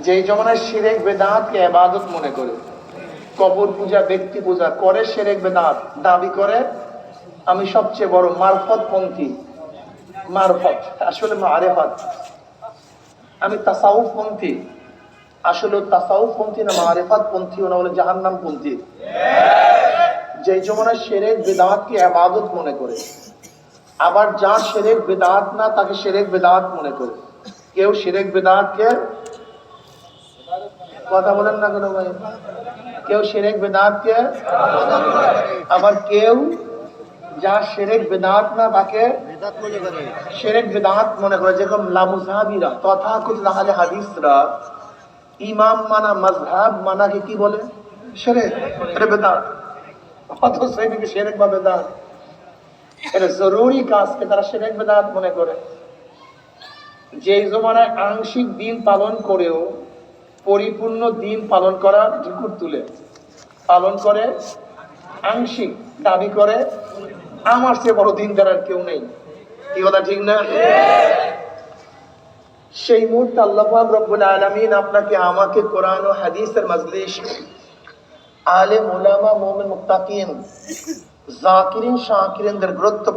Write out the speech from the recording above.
যেই জমানায় শিরক বেদাতকে ইবাদত মনে করে, কবর পূজা, ব্যক্তি পূজা করে, শিরক বেদাত দাবি করে আমি সবচেয়ে বড় মারফত পন্থী। মারফত আসলে মারেফত। আমি তাসাউফ পন্থী, আসলে তাসাউফ পন্থী না, মারেফত পন্থী না, বলে জাহান্নাম পন্থী। যেই জমানায় শিরক বেদাতকে ইবাদত মনে করে, আবার যা শিরক বেদাত না তাকে শিরক বেদাত মনে করে। কেউ শিরক বেদাতকে, কথা বলেন না কেন ভাই, কেউ শিরক বেদাতকে, আবার কেউ যা শিরক বেদাত না তাকে শিরক বেদাত মনে করে। যেরকম লামুযহাবিরা, তথাকথিত আহলে হাদিসরা ইমাম মানা, মাযহাব মানাকে কি বলে? শিরক, এটা বেদাত। অথচ এটাকে শিরক বা বেদাত, এটা জরুরি কাজকে তারা শিরক বেদাত মনে করে। যেই জমানায় আংশিক দিন পালন করেও পরিপূর্ণ দিন পালন করার ঢিকুর তুলে পালন করে, আংশিক দাবি করে আমার চেয়ে বড় দিনদার আর কেউ নেই। কি কথা ঠিক না? সেই মুহূর্তে আল্লাহ পাক রব্বুল আলামিন আপনাকে আমাকে কোরআন ও হাদিসের মাজলিস, আলেম উলামা, মুমিন মুত্তাকিন, যাকিরিন শাকিরিনদের গুরুত্ব